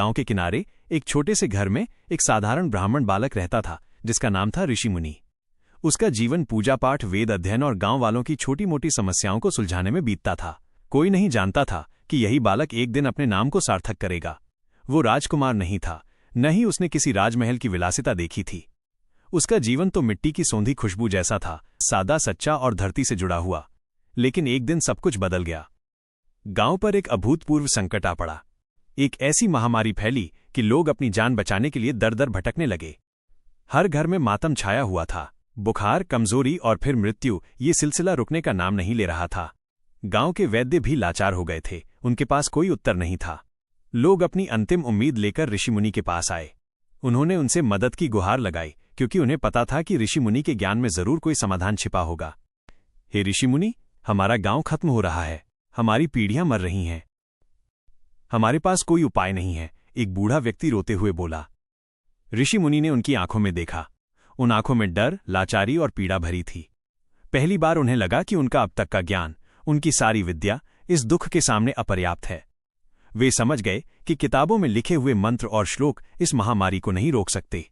गांव के किनारे एक छोटे से घर में एक साधारण ब्राह्मण बालक रहता था जिसका नाम था ऋषि मुनि। उसका जीवन पूजा पाठ, वेद अध्ययन और गांव वालों की छोटी मोटी समस्याओं को सुलझाने में बीतता था। कोई नहीं जानता था कि यही बालक एक दिन अपने नाम को सार्थक करेगा। वो राजकुमार नहीं था, न ही उसने किसी राजमहल की विलासिता देखी थी। उसका जीवन तो मिट्टी की सौंधी खुशबू जैसा था, सादा, सच्चा और धरती से जुड़ा हुआ। लेकिन एक दिन सब कुछ बदल गया। गांव पर एक अभूतपूर्व संकट आ पड़ा। एक ऐसी महामारी फैली कि लोग अपनी जान बचाने के लिए दर दर भटकने लगे। हर घर में मातम छाया हुआ था। बुखार, कमजोरी और फिर मृत्यु, ये सिलसिला रुकने का नाम नहीं ले रहा था। गांव के वैद्य भी लाचार हो गए थे, उनके पास कोई उत्तर नहीं था। लोग अपनी अंतिम उम्मीद लेकर ऋषि मुनि के पास आए। उन्होंने उनसे मदद की गुहार लगाई, क्योंकि उन्हें पता था कि ऋषि मुनि के ज्ञान में जरूर कोई समाधान छिपा होगा। हे ऋषि मुनि, हमारा गांव खत्म हो रहा है, हमारी पीढ़ियां मर रही हैं, हमारे पास कोई उपाय नहीं है, एक बूढ़ा व्यक्ति रोते हुए बोला। ऋषि मुनि ने उनकी आंखों में देखा। उन आंखों में डर, लाचारी और पीड़ा भरी थी। पहली बार उन्हें लगा कि उनका अब तक का ज्ञान, उनकी सारी विद्या इस दुख के सामने अपर्याप्त है। वे समझ गए कि किताबों में लिखे हुए मंत्र और श्लोक इस महामारी को नहीं रोक सकते।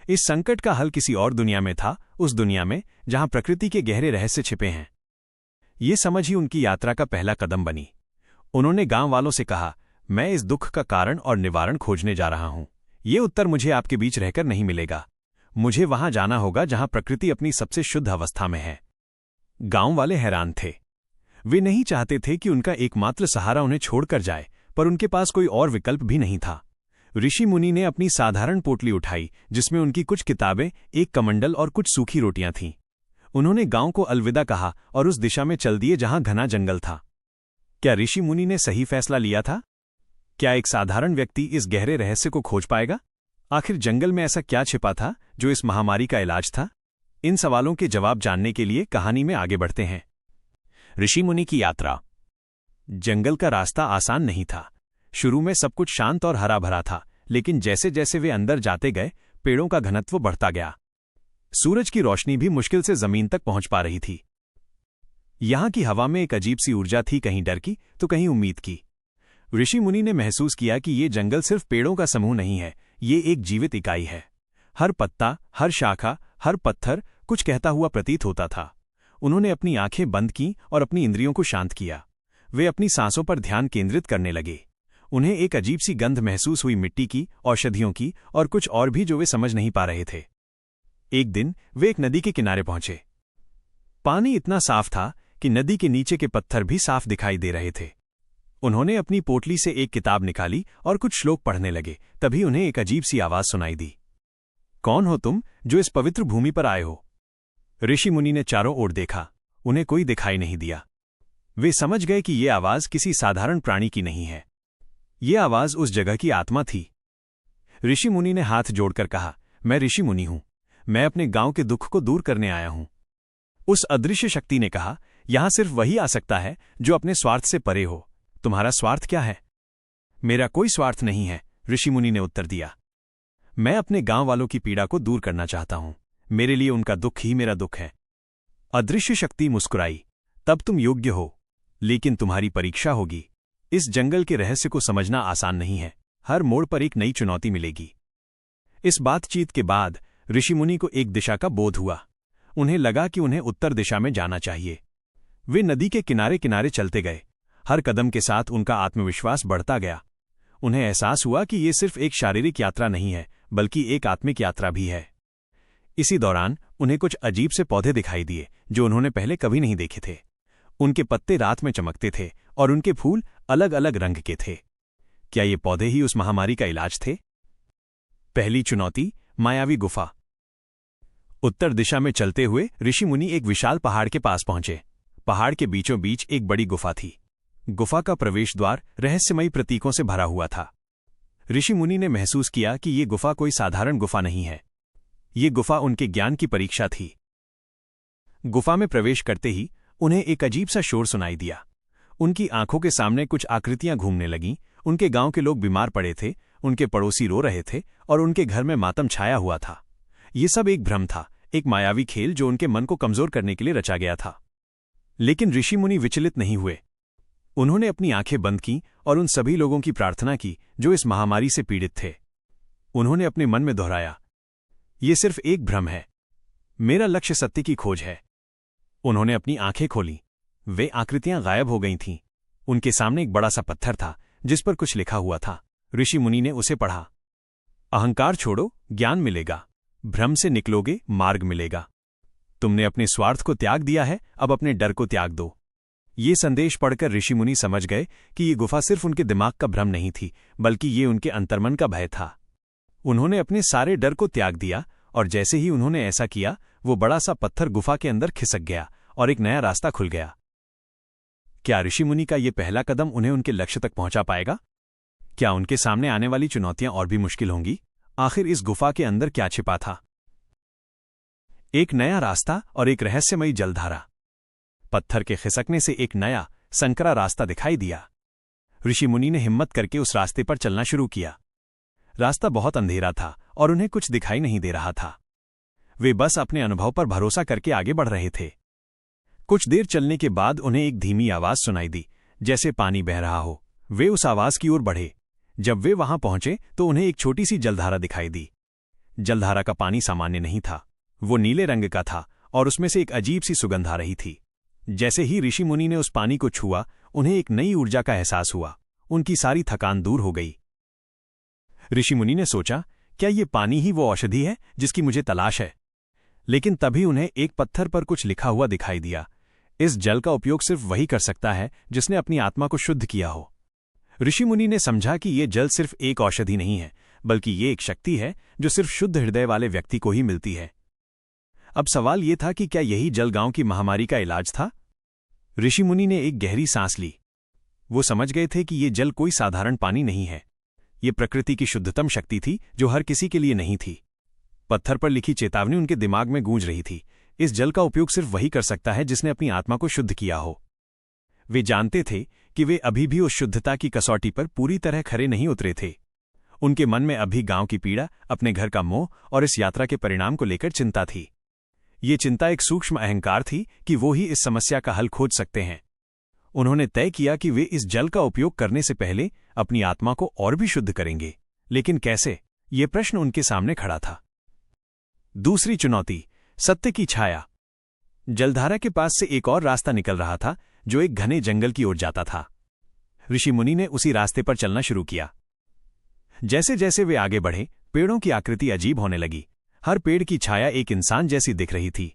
इस संकट का हल किसी और दुनिया में था, उस दुनिया में जहां प्रकृति के गहरे रहस्य छिपे हैं। ये समझ ही उनकी यात्रा का पहला कदम बनी। उन्होंने गांव वालों से कहा, मैं इस दुख का कारण और निवारण खोजने जा रहा हूं। ये उत्तर मुझे आपके बीच रहकर नहीं मिलेगा। मुझे वहां जाना होगा जहां प्रकृति अपनी सबसे शुद्ध अवस्था में है। गांव वाले हैरान थे। वे नहीं चाहते थे कि उनका एकमात्र सहारा उन्हें छोड़कर जाए, पर उनके पास कोई और विकल्प भी नहीं था। ऋषि मुनि ने अपनी साधारण पोटली उठाई, जिसमें उनकी कुछ किताबें, एक कमंडल और कुछ सूखी रोटियां थीं। उन्होंने गांव को अलविदा कहा और उस दिशा में चल दिए जहां घना जंगल था। क्या ऋषि मुनि ने सही फैसला लिया था? क्या एक साधारण व्यक्ति इस गहरे रहस्य को खोज पाएगा? आखिर जंगल में ऐसा क्या छिपा था जो इस महामारी का इलाज था? इन सवालों के जवाब जानने के लिए कहानी में आगे बढ़ते हैं। ऋषि मुनि की यात्रा। जंगल का रास्ता आसान नहीं था। शुरू में सब कुछ शांत और हरा भरा था, लेकिन जैसे जैसे वे अंदर जाते गए, पेड़ों का घनत्व बढ़ता गया। सूरज की रोशनी भी मुश्किल से जमीन तक पहुंच पा रही थी। यहां की हवा में एक अजीब सी ऊर्जा थी, कहीं डर की तो कहीं उम्मीद की। ऋषि मुनि ने महसूस किया कि ये जंगल सिर्फ पेड़ों का समूह नहीं है, ये एक जीवित इकाई है। हर पत्ता, हर शाखा, हर पत्थर कुछ कहता हुआ प्रतीत होता था। उन्होंने अपनी आंखें बंद की और अपनी इंद्रियों को शांत किया। वे अपनी सांसों पर ध्यान केंद्रित करने लगे। उन्हें एक अजीब सी गंध महसूस हुई, मिट्टी की, औषधियों की और कुछ और भी जो वे समझ नहीं पा रहे थे। एक दिन वे एक नदी के किनारे पहुंचे। पानी इतना साफ था कि नदी के नीचे के पत्थर भी साफ दिखाई दे रहे थे। उन्होंने अपनी पोटली से एक किताब निकाली और कुछ श्लोक पढ़ने लगे। तभी उन्हें एक अजीब सी आवाज सुनाई दी। कौन हो तुम जो इस पवित्र भूमि पर आए हो? ऋषि मुनि ने चारों ओर देखा। उन्हें कोई दिखाई नहीं दिया। वे समझ गए कि ये आवाज किसी साधारण प्राणी की नहीं है। ये आवाज उस जगह की आत्मा थी। ऋषि मुनि ने हाथ जोड़कर कहा, मैं ऋषि मुनि हूं। मैं अपने गांव के दुख को दूर करने आया हूं। उस अदृश्य शक्ति ने कहा, यहां सिर्फ वही आ सकता है जो अपने स्वार्थ से परे हो। तुम्हारा स्वार्थ क्या है? मेरा कोई स्वार्थ नहीं है, ऋषि मुनि ने उत्तर दिया। मैं अपने गांव वालों की पीड़ा को दूर करना चाहता हूं। मेरे लिए उनका दुख ही मेरा दुख है। अदृश्य शक्ति मुस्कुराई, तब तुम योग्य हो, लेकिन तुम्हारी परीक्षा होगी। इस जंगल के रहस्य को समझना आसान नहीं है। हर मोड़ पर एक नई चुनौती मिलेगी। इस बातचीत के बाद ऋषि मुनि को एक दिशा का बोध हुआ। उन्हें लगा कि उन्हें उत्तर दिशा में जाना चाहिए। वे नदी के किनारे किनारे चलते गए। हर कदम के साथ उनका आत्मविश्वास बढ़ता गया। उन्हें एहसास हुआ कि ये सिर्फ एक शारीरिक यात्रा नहीं है, बल्कि एक आत्मिक यात्रा भी है। इसी दौरान उन्हें कुछ अजीब से पौधे दिखाई दिए जो उन्होंने पहले कभी नहीं देखे थे। उनके पत्ते रात में चमकते थे और उनके फूल अलग अलग रंग के थे। क्या ये पौधे ही उस महामारी का इलाज थे? पहली चुनौती, मायावी गुफा। उत्तर दिशा में चलते हुए ऋषि मुनि एक विशाल पहाड़ के पास पहुंचे। पहाड़ के बीचों बीच एक बड़ी गुफा थी। गुफा का प्रवेश द्वार रहस्यमयी प्रतीकों से भरा हुआ था। ऋषि मुनि ने महसूस किया कि ये गुफा कोई साधारण गुफा नहीं है। ये गुफा उनके ज्ञान की परीक्षा थी। गुफा में प्रवेश करते ही उन्हें एक अजीब सा शोर सुनाई दिया। उनकी आंखों के सामने कुछ आकृतियां घूमने लगीं। उनके गांव के लोग बीमार पड़े थे, उनके पड़ोसी रो रहे थे और उनके घर में मातम छाया हुआ था। ये सब एक भ्रम था, एक मायावी खेल जो उनके मन को कमजोर करने के लिए रचा गया था। लेकिन ऋषि मुनि विचलित नहीं हुए। उन्होंने अपनी आंखें बंद की और उन सभी लोगों की प्रार्थना की जो इस महामारी से पीड़ित थे। उन्होंने अपने मन में दोहराया, ये सिर्फ एक भ्रम है, मेरा लक्ष्य सत्य की खोज है। उन्होंने अपनी आंखें खोली। वे आकृतियां गायब हो गई थीं। उनके सामने एक बड़ा सा पत्थर था जिस पर कुछ लिखा हुआ था। ऋषि मुनि ने उसे पढ़ा। अहंकार छोड़ो, ज्ञान मिलेगा। भ्रम से निकलोगे, मार्ग मिलेगा। तुमने अपने स्वार्थ को त्याग दिया है, अब अपने डर को त्याग दो। ये संदेश पढ़कर ऋषि मुनि समझ गए कि ये गुफा सिर्फ उनके दिमाग का भ्रम नहीं थी, बल्कि ये उनके अंतर्मन का भय था। उन्होंने अपने सारे डर को त्याग दिया और जैसे ही उन्होंने ऐसा किया, वो बड़ा सा पत्थर गुफा के अंदर खिसक गया और एक नया रास्ता खुल गया। क्या ऋषि मुनि का ये पहला कदम उन्हें उनके लक्ष्य तक पहुंचा पाएगा? क्या उनके सामने आने वाली चुनौतियां और भी मुश्किल होंगी? आखिर इस गुफा के अंदर क्या छिपा था? एक नया रास्ता और एक रहस्यमयी जलधारा। पत्थर के खिसकने से एक नया, संकरा रास्ता दिखाई दिया। ऋषि मुनि ने हिम्मत करके उस रास्ते पर चलना शुरू किया। रास्ता बहुत अंधेरा था और उन्हें कुछ दिखाई नहीं दे रहा था। वे बस अपने अनुभव पर भरोसा करके आगे बढ़ रहे थे। कुछ देर चलने के बाद उन्हें एक धीमी आवाज सुनाई दी, जैसे पानी बह रहा हो। वे उस आवाज की ओर बढ़े। जब वे वहां पहुंचे तो उन्हें एक छोटी सी जलधारा दिखाई दी। जलधारा का पानी सामान्य नहीं था, वो नीले रंग का था और उसमें से एक अजीब सी सुगंध आ रही थी। जैसे ही ऋषि मुनि ने उस पानी को छुआ, उन्हें एक नई ऊर्जा का एहसास हुआ। उनकी सारी थकान दूर हो गई। ऋषि मुनि ने सोचा, क्या ये पानी ही वो औषधि है जिसकी मुझे तलाश है? लेकिन तभी उन्हें एक पत्थर पर कुछ लिखा हुआ दिखाई दिया। इस जल का उपयोग सिर्फ वही कर सकता है जिसने अपनी आत्मा को शुद्ध किया हो। ऋषि मुनि ने समझा कि ये जल सिर्फ एक औषधि नहीं है, बल्कि ये एक शक्ति है जो सिर्फ शुद्ध हृदय वाले व्यक्ति को ही मिलती है। अब सवाल ये था कि क्या यही जल गांव की महामारी का इलाज था? ऋषि मुनि ने एक गहरी सांस ली। वो समझ गए थे कि ये जल कोई साधारण पानी नहीं है। ये प्रकृति की शुद्धतम शक्ति थी जो हर किसी के लिए नहीं थी। पत्थर पर लिखी चेतावनी उनके दिमाग में गूंज रही थी। इस जल का उपयोग सिर्फ वही कर सकता है जिसने अपनी आत्मा को शुद्ध किया हो। वे जानते थे कि वे अभी भी उस शुद्धता की कसौटी पर पूरी तरह खरे नहीं उतरे थे। उनके मन में अभी गांव की पीड़ा, अपने घर का मोह और इस यात्रा के परिणाम को लेकर चिंता थी। ये चिंता एक सूक्ष्म अहंकार थी कि वो ही इस समस्या का हल खोज सकते हैं। उन्होंने तय किया कि वे इस जल का उपयोग करने से पहले अपनी आत्मा को और भी शुद्ध करेंगे। लेकिन कैसे? ये प्रश्न उनके सामने खड़ा था। दूसरी चुनौती, सत्य की छाया। जलधारा के पास से एक और रास्ता निकल रहा था जो एक घने जंगल की ओर जाता था। ऋषि मुनि ने उसी रास्ते पर चलना शुरू किया। जैसे जैसे वे आगे बढ़े, पेड़ों की आकृति अजीब होने लगी। हर पेड़ की छाया एक इंसान जैसी दिख रही थी।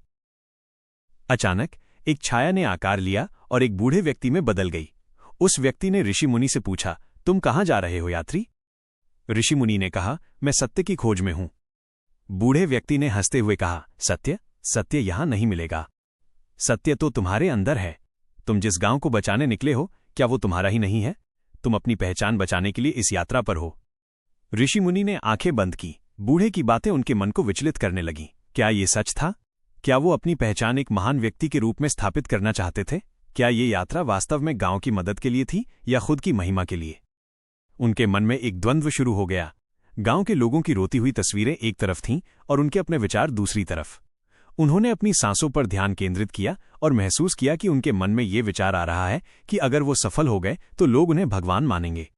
अचानक एक छाया ने आकार लिया और एक बूढ़े व्यक्ति में बदल गई। उस व्यक्ति ने ऋषि मुनि से पूछा, तुम कहां जा रहे हो यात्री? ऋषि मुनि ने कहा, मैं सत्य की खोज में हूं। बूढ़े व्यक्ति ने हंसते हुए कहा, सत्य? सत्य यहां नहीं मिलेगा। सत्य तो तुम्हारे अंदर है। तुम जिस गांव को बचाने निकले हो, क्या वो तुम्हारा ही नहीं है? तुम अपनी पहचान बचाने के लिए इस यात्रा पर हो। ऋषि मुनि ने आंखें बंद की। बूढ़े की बातें उनके मन को विचलित करने लगीं। क्या ये सच था? क्या वो अपनी पहचान एक महान व्यक्ति के रूप में स्थापित करना चाहते थे? क्या ये यात्रा वास्तव में गांव की मदद के लिए थी या खुद की महिमा के लिए? उनके मन में एक द्वंद्व शुरू हो गया। गांव के लोगों की रोती हुई तस्वीरें एक तरफ थीं और उनके अपने विचार दूसरी तरफ। उन्होंने अपनी सांसों पर ध्यान केंद्रित किया और महसूस किया कि उनके मन में ये विचार आ रहा है कि अगर वो सफल हो गए तो लोग उन्हें भगवान मानेंगे।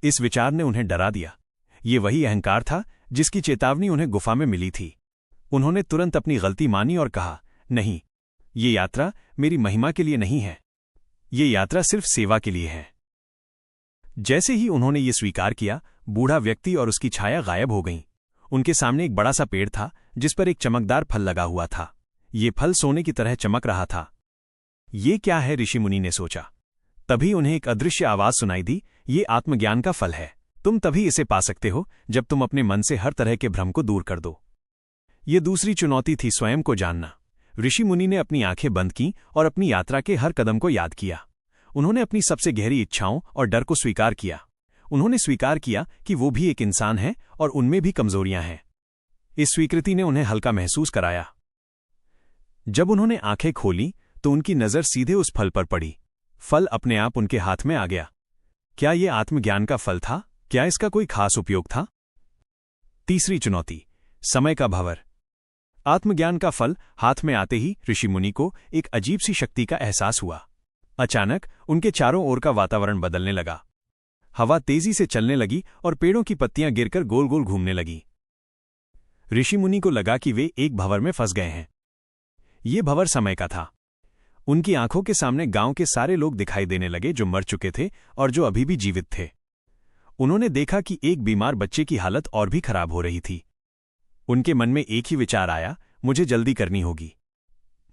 इस विचार ने उन्हें डरा दिया। ये वही अहंकार था जिसकी चेतावनी उन्हें गुफा में मिली थी। उन्होंने तुरंत अपनी गलती मानी और कहा, नहीं, ये यात्रा मेरी महिमा के लिए नहीं है। ये यात्रा सिर्फ सेवा के लिए है। जैसे ही उन्होंने ये स्वीकार किया, बूढ़ा व्यक्ति और उसकी छाया गायब हो गईं। उनके सामने एक बड़ा सा पेड़ था जिस पर एक चमकदार फल लगा हुआ था। ये फल सोने की तरह चमक रहा था। ये क्या है? ऋषि मुनि ने सोचा। तभी उन्हें एक अदृश्य आवाज सुनाई दी, ये आत्मज्ञान का फल है। तुम तभी इसे पा सकते हो जब तुम अपने मन से हर तरह के भ्रम को दूर कर दो। ये दूसरी चुनौती थी, स्वयं को जानना। ऋषि मुनि ने अपनी आंखें बंद की और अपनी यात्रा के हर कदम को याद किया। उन्होंने अपनी सबसे गहरी इच्छाओं और डर को स्वीकार किया। उन्होंने स्वीकार किया कि वो भी एक इंसान है और उनमें भी कमजोरियां हैं। इस स्वीकृति ने उन्हें हल्का महसूस कराया। जब उन्होंने आंखें खोली तो उनकी नजर सीधे उस फल पर पड़ी। फल अपने आप उनके हाथ में आ गया। क्या यह आत्मज्ञान का फल था? क्या इसका कोई खास उपयोग था? तीसरी चुनौती, समय का भंवर। आत्मज्ञान का फल हाथ में आते ही ऋषि मुनि को एक अजीब सी शक्ति का एहसास हुआ। अचानक उनके चारों ओर का वातावरण बदलने लगा। हवा तेजी से चलने लगी और पेड़ों की पत्तियां गिरकर गोल गोल घूमने लगी। ऋषि मुनि को लगा कि वे एक भंवर में फंस गए हैं। ये भंवर समय का था। उनकी आंखों के सामने गांव के सारे लोग दिखाई देने लगे जो मर चुके थे और जो अभी भी जीवित थे। उन्होंने देखा कि एक बीमार बच्चे की हालत और भी खराब हो रही थी। उनके मन में एक ही विचार आया, मुझे जल्दी करनी होगी।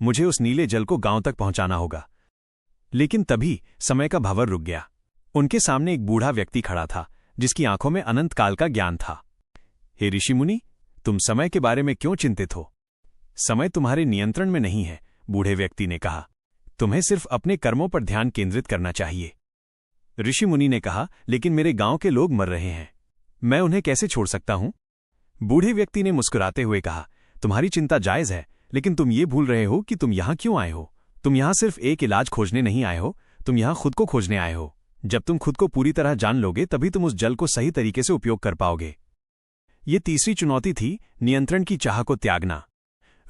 मुझे उस नीले जल को गांव तक पहुंचाना होगा। लेकिन तभी समय का भंवर रुक गया। उनके सामने एक बूढ़ा व्यक्ति खड़ा था जिसकी आंखों में अनंत काल का ज्ञान था। हे ऋषि मुनि, तुम समय के बारे में क्यों चिंतित हो? समय तुम्हारे नियंत्रण में नहीं है, बूढ़े व्यक्ति ने कहा। तुम्हें सिर्फ अपने कर्मों पर ध्यान केंद्रित करना चाहिए। ऋषि मुनि ने कहा, लेकिन मेरे गांव के लोग मर रहे हैं, मैं उन्हें कैसे छोड़ सकता हूं? बूढ़े व्यक्ति ने मुस्कुराते हुए कहा, तुम्हारी चिंता जायज है, लेकिन तुम ये भूल रहे हो कि तुम यहां क्यों आए हो। तुम यहां सिर्फ एक इलाज खोजने नहीं आए हो, तुम यहां खुद को खोजने आए हो। जब तुम खुद को पूरी तरह जान लोगे तभी तुम उस जल को सही तरीके से उपयोग कर पाओगे। ये तीसरी चुनौती थी, नियंत्रण की चाह को त्यागना।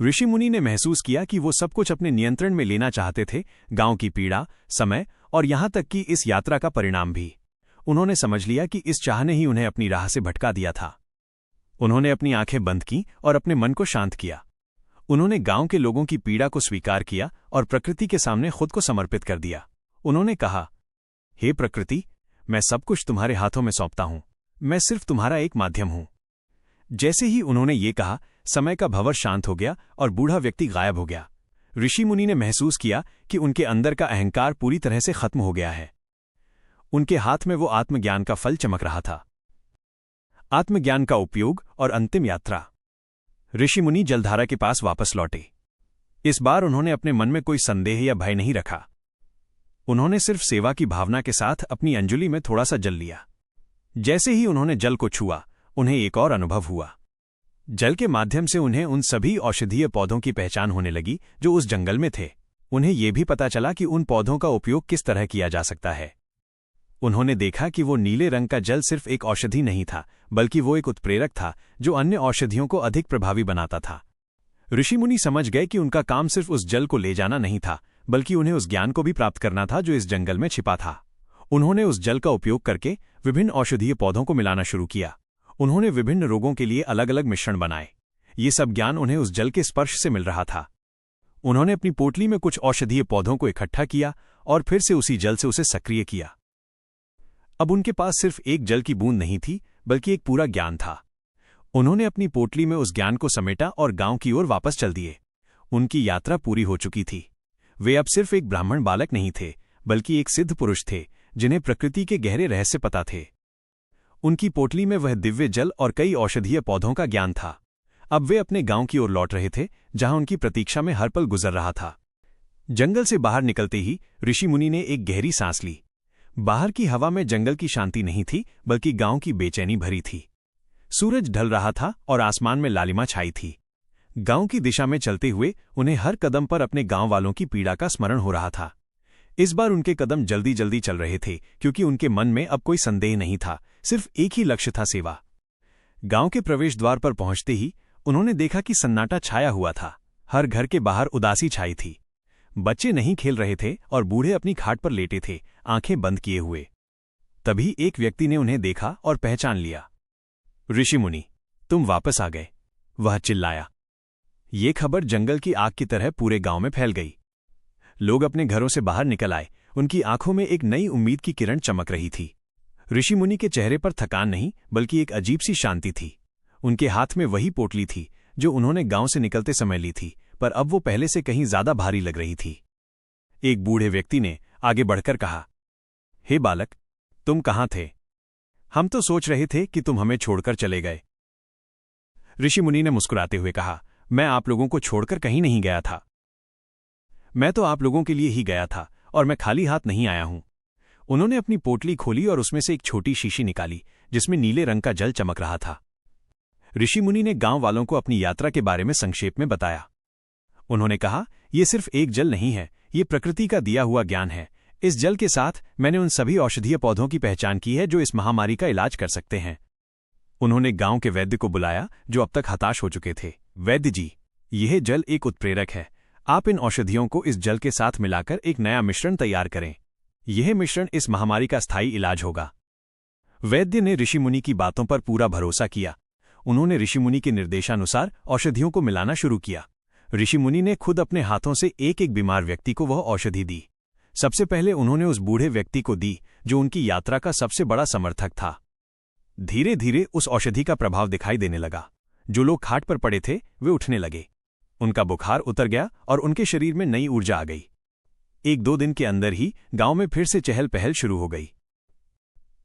ऋषि मुनि ने महसूस किया कि वो सब कुछ अपने नियंत्रण में लेना चाहते थे, गांव की पीड़ा, समय और यहां तक कि इस यात्रा का परिणाम भी। उन्होंने समझ लिया कि इस चाह ने ही उन्हें अपनी राह से भटका दिया था। उन्होंने अपनी आंखें बंद की और अपने मन को शांत किया। उन्होंने गांव के लोगों की पीड़ा को स्वीकार किया और प्रकृति के सामने खुद को समर्पित कर दिया। उन्होंने कहा, हे प्रकृति, मैं सब कुछ तुम्हारे हाथों में सौंपता हूं, मैं सिर्फ तुम्हारा एक माध्यम हूं। जैसे ही उन्होंने ये कहा, समय का भंवर शांत हो गया और बूढ़ा व्यक्ति गायब हो गया। ऋषि मुनि ने महसूस किया कि उनके अंदर का अहंकार पूरी तरह से खत्म हो गया है। उनके हाथ में वो आत्मज्ञान का फल चमक रहा था। आत्मज्ञान का उपयोग और अंतिम यात्रा। ऋषि मुनि जलधारा के पास वापस लौटे। इस बार उन्होंने अपने मन में कोई संदेह या भय नहीं रखा। उन्होंने सिर्फ सेवा की भावना के साथ अपनी अंजुलि में थोड़ा सा जल लिया। जैसे ही उन्होंने जल को छुआ, उन्हें एक और अनुभव हुआ। जल के माध्यम से उन्हें उन सभी औषधीय पौधों की पहचान होने लगी जो उस जंगल में थे। उन्हें यह भी पता चला कि उन पौधों का उपयोग किस तरह किया जा सकता है। उन्होंने देखा कि वो नीले रंग का जल सिर्फ एक औषधि नहीं था, बल्कि वो एक उत्प्रेरक था जो अन्य औषधियों को अधिक प्रभावी बनाता था। ऋषि मुनि समझ गए कि उनका काम सिर्फ उस जल को ले जाना नहीं था, बल्कि उन्हें उस ज्ञान को भी प्राप्त करना था जो इस जंगल में छिपा था। उन्होंने उस जल का उपयोग करके विभिन्न औषधीय पौधों को मिलाना शुरू किया। उन्होंने विभिन्न रोगों के लिए अलग अलग मिश्रण बनाए। ये सब ज्ञान उन्हें उस जल के स्पर्श से मिल रहा था। उन्होंने अपनी पोटली में कुछ औषधीय पौधों को इकट्ठा किया और फिर से उसी जल से उसे सक्रिय किया। अब उनके पास सिर्फ एक जल की बूंद नहीं थी, बल्कि एक पूरा ज्ञान था। उन्होंने अपनी पोटली में उस ज्ञान को समेटा और गांव की ओर वापस चल दिए। उनकी यात्रा पूरी हो चुकी थी। वे अब सिर्फ एक ब्राह्मण बालक नहीं थे, बल्कि एक सिद्ध पुरुष थे जिन्हें प्रकृति के गहरे रहस्य पता थे। उनकी पोटली में वह दिव्य जल और कई औषधीय पौधों का ज्ञान था। अब वे अपने गांव की ओर लौट रहे थे, जहां उनकी प्रतीक्षा में हर पल गुजर रहा था। जंगल से बाहर निकलते ही ऋषि मुनि ने एक गहरी सांस ली। बाहर की हवा में जंगल की शांति नहीं थी, बल्कि गांव की बेचैनी भरी थी। सूरज ढल रहा था और आसमान में लालिमा छाई थी। गांव की दिशा में चलते हुए उन्हें हर कदम पर अपने गांव वालों की पीड़ा का स्मरण हो रहा था। इस बार उनके कदम जल्दी जल्दी चल रहे थे, क्योंकि उनके मन में अब कोई संदेह नहीं था, सिर्फ एक ही लक्ष्य था, सेवा। गांव के प्रवेश द्वार पर पहुंचते ही उन्होंने देखा कि सन्नाटा छाया हुआ था। हर घर के बाहर उदासी छाई थी। बच्चे नहीं खेल रहे थे और बूढ़े अपनी खाट पर लेटे थे, आंखें बंद किए हुए। तभी एक व्यक्ति ने उन्हें देखा और पहचान लिया। ऋषि मुनि, तुम वापस आ गए, वह चिल्लाया। ये खबर जंगल की आग की तरह पूरे गांव में फैल गई। लोग अपने घरों से बाहर निकल आए। उनकी आंखों में एक नई उम्मीद की किरण चमक रही थी। ऋषि मुनि के चेहरे पर थकान नहीं, बल्कि एक अजीब सी शांति थी। उनके हाथ में वही पोटली थी जो उन्होंने गांव से निकलते समय ली थी, पर अब वो पहले से कहीं ज्यादा भारी लग रही थी। एक बूढ़े व्यक्ति ने आगे बढ़कर कहा, हे बालक, तुम कहां थे? हम तो सोच रहे थे कि तुम हमें छोड़कर चले गए। ऋषि मुनि ने मुस्कुराते हुए कहा, मैं आप लोगों को छोड़कर कहीं नहीं गया था। मैं तो आप लोगों के लिए ही गया था और मैं खाली हाथ नहीं आया हूं। उन्होंने अपनी पोटली खोली और उसमें से एक छोटी शीशी निकाली जिसमें नीले रंग का जल चमक रहा था। ऋषि मुनि ने गांव वालों को अपनी यात्रा के बारे में संक्षेप में बताया। उन्होंने कहा, यह सिर्फ एक जल नहीं है, ये प्रकृति का दिया हुआ ज्ञान है। इस जल के साथ मैंने उन सभी औषधीय पौधों की पहचान की है जो इस महामारी का इलाज कर सकते हैं। उन्होंने गांव के वैद्य को बुलाया जो अब तक हताश हो चुके थे। वैद्य जी, यह जल एक उत्प्रेरक है। आप इन औषधियों को इस जल के साथ मिलाकर एक नया मिश्रण तैयार करें। यह मिश्रण इस महामारी का स्थायी इलाज होगा। वैद्य ने ऋषिमुनि की बातों पर पूरा भरोसा किया। उन्होंने ऋषिमुनि के निर्देशानुसार औषधियों को मिलाना शुरू किया। ऋषिमुनि ने खुद अपने हाथों से एक एक बीमार व्यक्ति को वह औषधि दी। सबसे पहले उन्होंने उस बूढ़े व्यक्ति को दी जो उनकी यात्रा का सबसे बड़ा समर्थक था। धीरे धीरे उस औषधि का प्रभाव दिखाई देने लगा। जो लोग खाट पर पड़े थे वे उठने लगे। उनका बुखार उतर गया और उनके शरीर में नई ऊर्जा आ गई। 1-2 दिन के अंदर ही गांव में फिर से चहल पहल शुरू हो गई।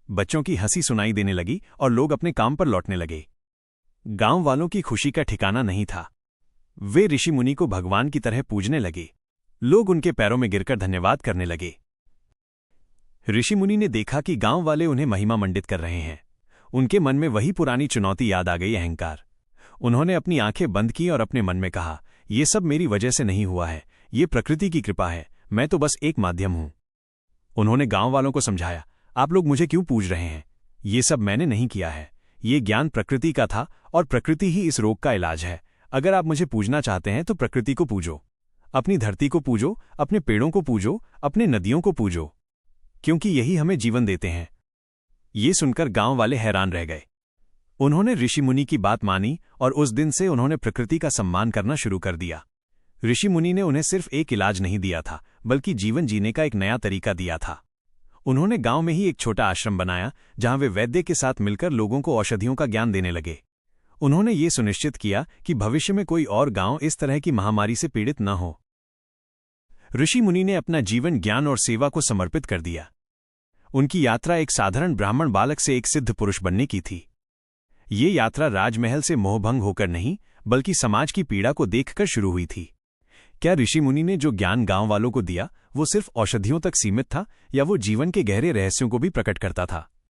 बच्चों की हंसी सुनाई देने लगी और लोग अपने काम पर लौटने लगे। गांव वालों की खुशी का ठिकाना नहीं था। वे ऋषिमुनि को भगवान की तरह पूजने लगे। लोग उनके पैरों में गिरकर धन्यवाद करने लगे। ऋषिमुनि ने देखा कि गांव वाले उन्हें महिमा मंडित कर रहे हैं। उनके मन में वही पुरानी चुनौती याद आ गई, अहंकार। उन्होंने अपनी आंखें बंद की और अपने मन में कहा, ये सब मेरी वजह से नहीं हुआ है, ये प्रकृति की कृपा है, मैं तो बस एक माध्यम हूं। उन्होंने गांव वालों को समझाया, आप लोग मुझे क्यों पूज रहे हैं? ये सब मैंने नहीं किया है। ये ज्ञान प्रकृति का था और प्रकृति ही इस रोग का इलाज है। अगर आप मुझे पूजना चाहते हैं तो प्रकृति को पूजो, अपनी धरती को पूजो, अपने पेड़ों को पूजो, अपने नदियों को पूजो, क्योंकि यही हमें जीवन देते हैं। ये सुनकर गांव वाले हैरान रह गए। उन्होंने ऋषिमुनि की बात मानी और उस दिन से उन्होंने प्रकृति का सम्मान करना शुरू कर दिया। ऋषिमुनि ने उन्हें सिर्फ एक इलाज नहीं दिया था, बल्कि जीवन जीने का एक नया तरीका दिया था। उन्होंने गांव में ही एक छोटा आश्रम बनाया, जहां वे वैद्य के साथ मिलकर लोगों को औषधियों का ज्ञान देने लगे। उन्होंने ये सुनिश्चित किया कि भविष्य में कोई और गांव इस तरह की महामारी से पीड़ित न हो। ऋषिमुनि ने अपना जीवन ज्ञान और सेवा को समर्पित कर दिया। उनकी यात्रा एक साधारण ब्राह्मण बालक से एक सिद्ध पुरुष बनने की थी। ये यात्रा राजमहल से मोहभंग होकर नहीं, बल्कि समाज की पीड़ा को देखकर शुरू हुई थी। क्या ऋषिमुनि ने जो ज्ञान गांव वालों को दिया, वो सिर्फ औषधियों तक सीमित था, या वो जीवन के गहरे रहस्यों को भी प्रकट करता था?